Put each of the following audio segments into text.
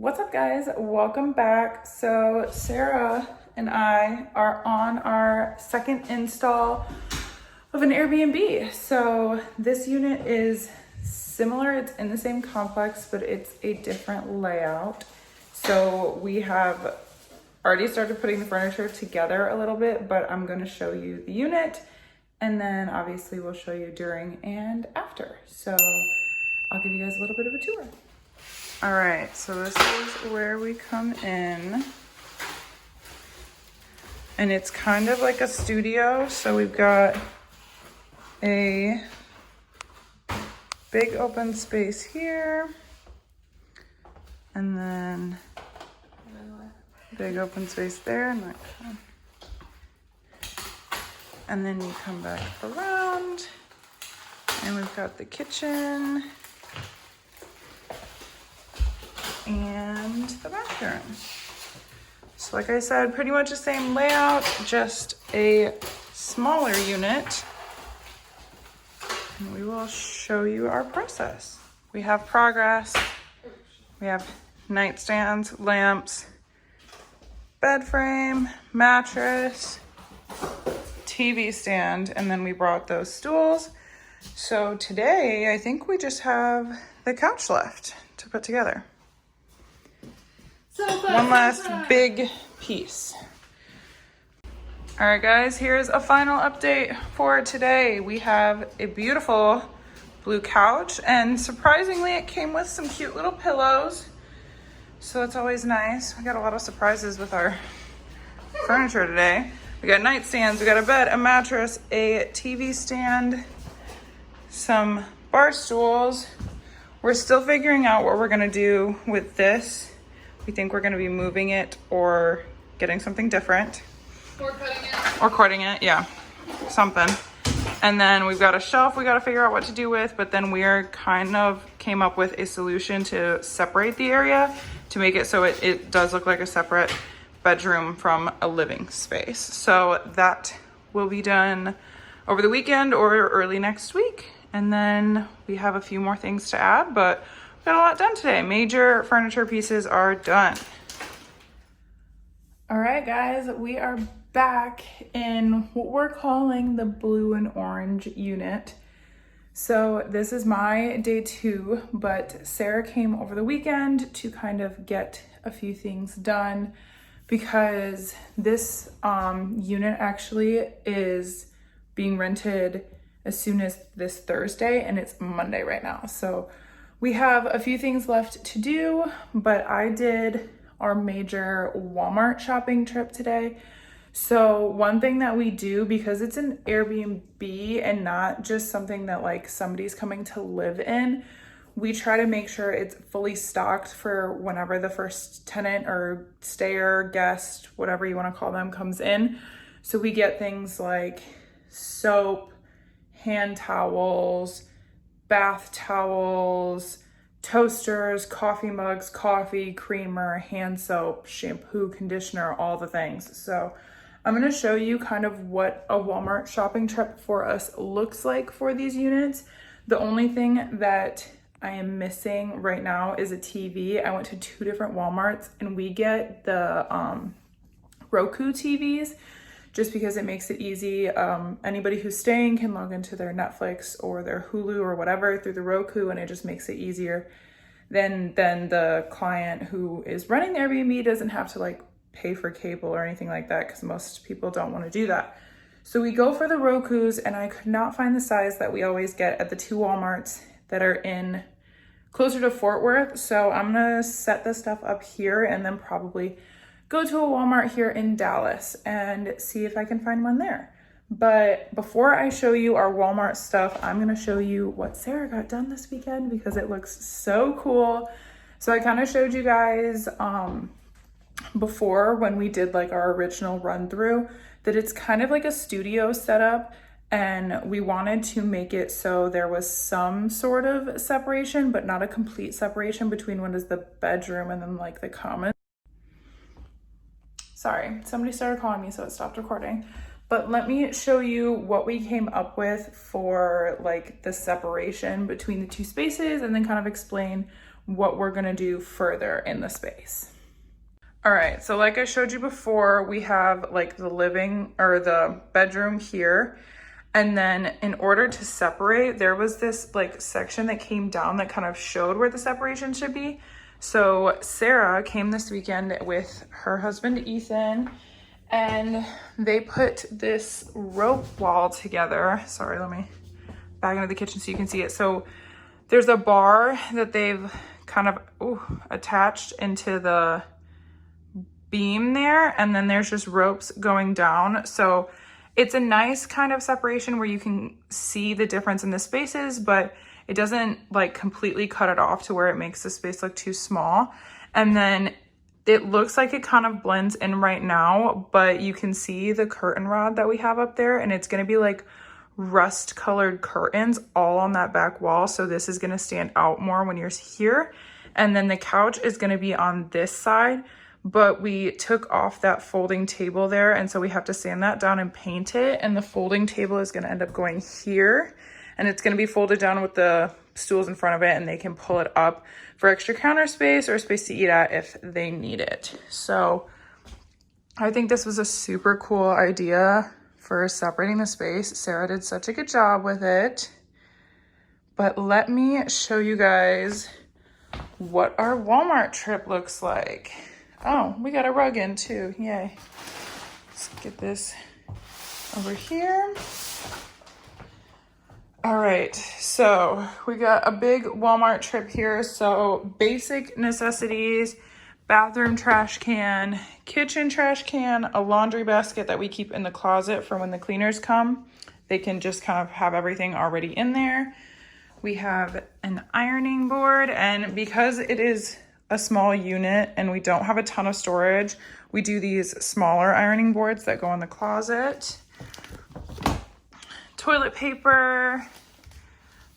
What's up, guys? Welcome back. So Sarah and I are on our second install of an Airbnb. So this unit is similar. It's in the same complex, but it's a different layout. So we have already started putting the furniture together a little bit, but I'm going to show you the unit, and then obviously we'll show you during and after. So I'll give you guys a little bit of a tour. All right, so this is where we come in, and it's kind of like a studio. So we've got a big open space here, and then big open space there, and then you come back around, and we've got the kitchen and the bathroom. So like I said, pretty much the same layout, just a smaller unit. And we will show you our process. We have progress. We have nightstands, lamps, bed frame, mattress, TV stand, and then we brought those stools. So today, I think we just have the couch left to put together. One last big piece. All right, guys, here's a final update for today. We have a beautiful blue couch, and surprisingly, it came with some cute little pillows. So it's always nice. We got a lot of surprises with our furniture today. We got nightstands, we got a bed, a mattress, a TV stand, some bar stools. We're still figuring out what we're gonna do with this. We think we're gonna be moving it or getting something different. Or cutting it. Or cutting it, yeah, something. And then we've got a shelf we gotta figure out what to do with, but then we're kind of came up with a solution to separate the area to make it so it does look like a separate bedroom from a living space. So that will be done over the weekend or early next week. And then we have a few more things to add, but we got a lot done today. Major furniture pieces are done. All right, guys, we are back in what we're calling the blue and orange unit. So this is my day 2, but Sarah came over the weekend to kind of get a few things done because this unit actually is being rented as soon as this Thursday, and it's Monday right now. So we have a few things left to do, but I did our major Walmart shopping trip today. So one thing that we do, because it's an Airbnb and not just something that like somebody's coming to live in, we try to make sure it's fully stocked for whenever the first tenant or stayer, guest, whatever you want to call them, comes in. So we get things like soap, hand towels, bath towels, toasters, coffee mugs, coffee, creamer, hand soap, shampoo, conditioner, all the things. So I'm going to show you kind of what a Walmart shopping trip for us looks like for these units. The only thing that I am missing right now is a TV. I went to 2 different Walmarts, and we get the Roku TVs just because it makes it easy. Anybody who's staying can log into their Netflix or their Hulu or whatever through the Roku, and it just makes it easier. Then the client who is running the Airbnb doesn't have to like pay for cable or anything like that, because most people don't want to do that. So we go for the Rokus, and I could not find the size that we always get at the 2 Walmarts that are in closer to Fort Worth. So I'm gonna set this stuff up here and then probably go to a Walmart here in Dallas and see if I can find one there. But before I show you our Walmart stuff, I'm gonna show you what Sarah got done this weekend because it looks so cool. So I kind of showed you guys before when we did like our original run through that it's kind of like a studio setup, and we wanted to make it so there was some sort of separation, but not a complete separation between what is the bedroom and then like the common. Sorry, somebody started calling me, so it stopped recording. But let me show you what we came up with for like the separation between the 2 spaces, and then kind of explain what we're gonna do further in the space. All right, so like I showed you before, we have like the living or the bedroom here. And then in order to separate, there was this like section that came down that kind of showed where the separation should be. So Sarah came this weekend with her husband, Ethan, and they put this rope wall together. Sorry, let me back into the kitchen so you can see it. So there's a bar that they've kind of attached into the beam there, and then there's just ropes going down. So it's a nice kind of separation where you can see the difference in the spaces, but it doesn't like completely cut it off to where it makes the space look too small. And then it looks like it kind of blends in right now, but you can see the curtain rod that we have up there, and it's gonna be like rust colored curtains all on that back wall. So this is gonna stand out more when you're here. And then the couch is gonna be on this side, but we took off that folding table there, and so we have to sand that down and paint it, and the folding table is going to end up going here, and it's going to be folded down with the stools in front of it, and they can pull it up for extra counter space or space to eat at if they need it. So I think this was a super cool idea for separating the space. Sarah did such a good job with it. But let me show you guys what our Walmart trip looks like. Oh, we got a rug in too, yay. Let's get this over here. All right, so we got a big Walmart trip here. So basic necessities, bathroom trash can, kitchen trash can, a laundry basket that we keep in the closet for when the cleaners come. They can just kind of have everything already in there. We have an ironing board, and because it is a small unit and we don't have a ton of storage, we do these smaller ironing boards that go in the closet. Toilet paper.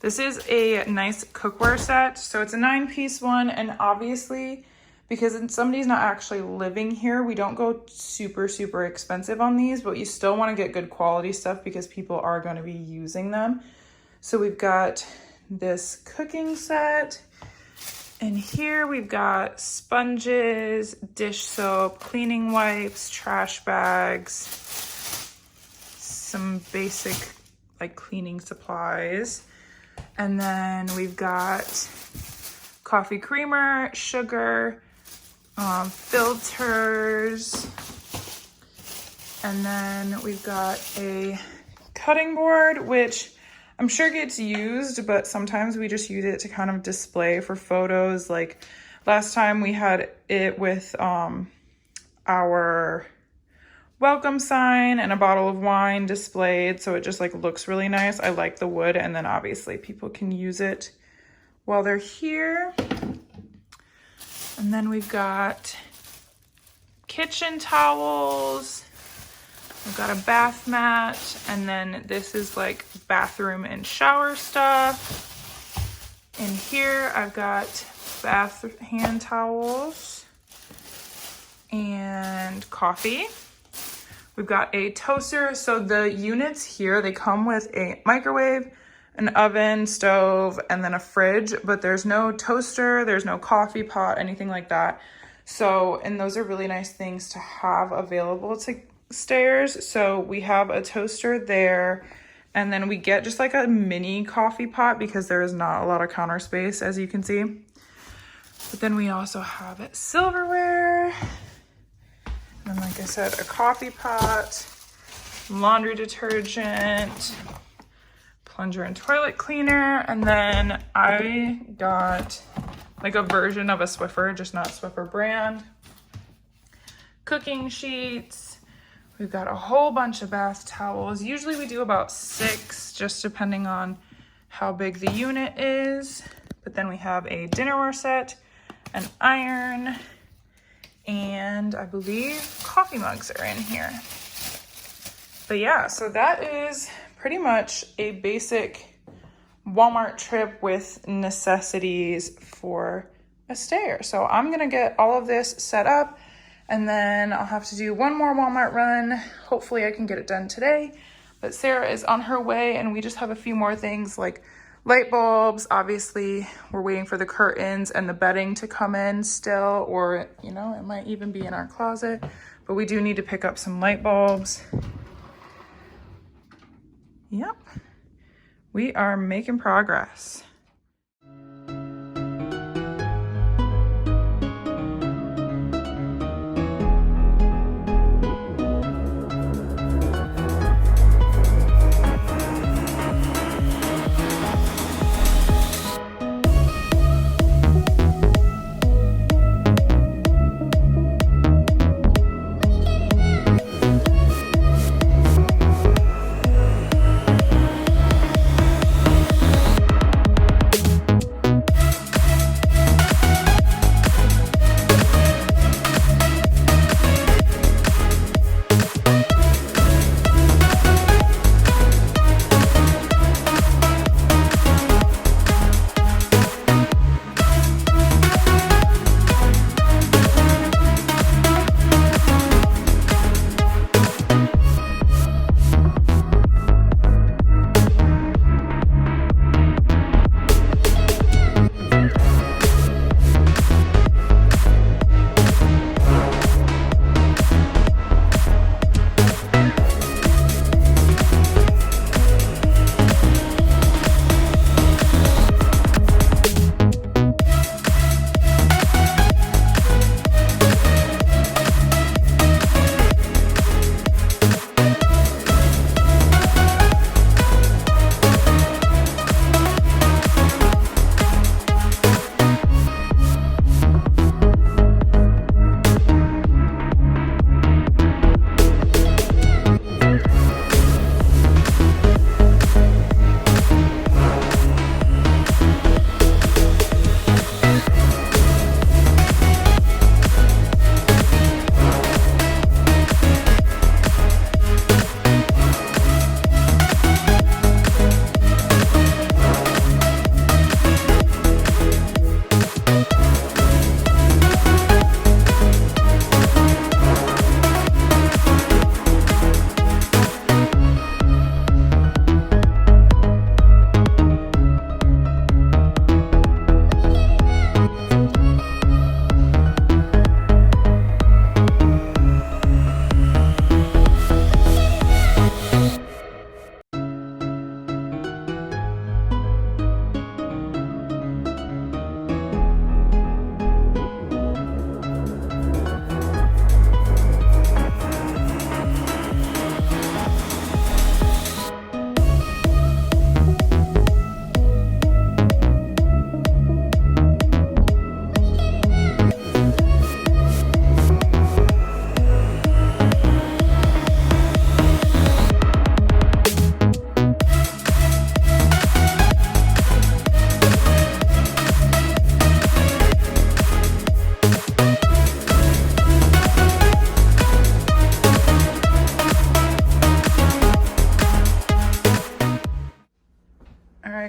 This is a nice cookware set. So it's a 9-piece one, and obviously because somebody's not actually living here, we don't go super expensive on these, but you still want to get good quality stuff because people are going to be using them. So we've got this cooking set. And here we've got sponges, dish soap, cleaning wipes, trash bags, some basic like cleaning supplies. And then we've got coffee creamer, sugar, filters. And then we've got a cutting board, which I'm sure gets used, but sometimes we just use it to kind of display for photos. Like last time we had it with our welcome sign and a bottle of wine displayed, so it just like looks really nice. I like the wood, and then obviously people can use it while they're here. And then we've got kitchen towels. I've got a bath mat, and then this is like bathroom and shower stuff. In here, I've got bath hand towels and coffee. We've got a toaster. So the units here, they come with a microwave, an oven, stove, and then a fridge, but there's no toaster, there's no coffee pot, anything like that. So, and those are really nice things to have available to stairs. So we have a toaster there, and then we get just like a mini coffee pot because there is not a lot of counter space, as you can see. But then we also have silverware, and like I said, a coffee pot, laundry detergent, plunger and toilet cleaner, and then I got like a version of a Swiffer, just not Swiffer brand. Cooking sheets. We've got a whole bunch of bath towels. Usually we do about 6, just depending on how big the unit is. But then we have a dinnerware set, an iron, and I believe coffee mugs are in here. But yeah, so that is pretty much a basic Walmart trip with necessities for a stayer. So I'm gonna get all of this set up, and then I'll have to do one more Walmart run. Hopefully I can get it done today. But Sarah is on her way, and we just have a few more things like light bulbs. Obviously, we're waiting for the curtains and the bedding to come in still, or, you know, it might even be in our closet, but we do need to pick up some light bulbs. Yep, we are making progress.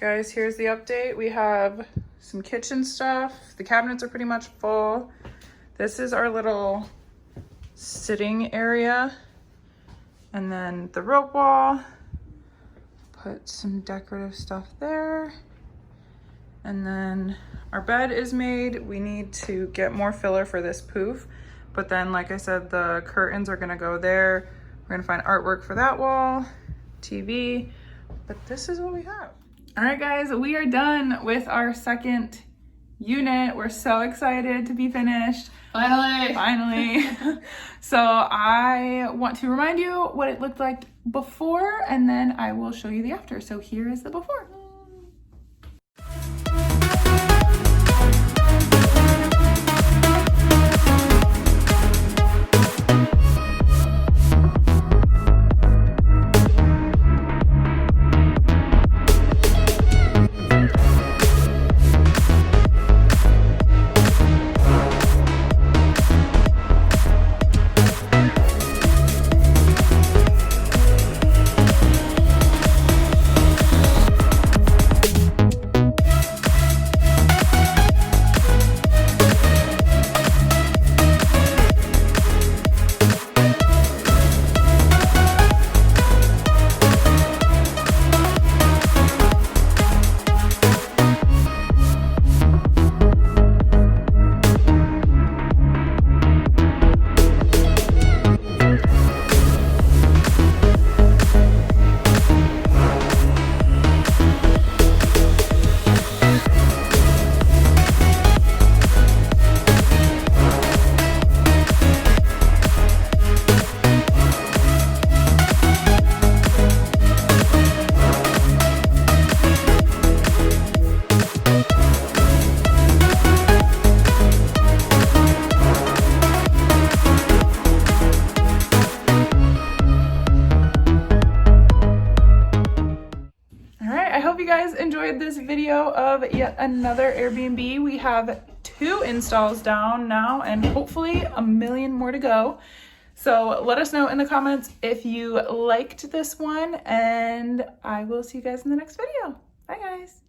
Guys, here's the update. We have some kitchen stuff. The cabinets are pretty much full. This is our little sitting area. And then the rope wall. Put some decorative stuff there. And then our bed is made. We need to get more filler for this poof. But then, like I said, the curtains are gonna go there. We're gonna find artwork for that wall, TV, but this is what we have. All right, guys, we are done with our second unit. We're so excited to be finished. Finally. So I want to remind you what it looked like before, and then I will show you the after. So here is the before. video of yet another Airbnb. We have 2 installs down now and hopefully a million more to go. So let us know in the comments if you liked this one, and I will see you guys in the next video. Bye guys.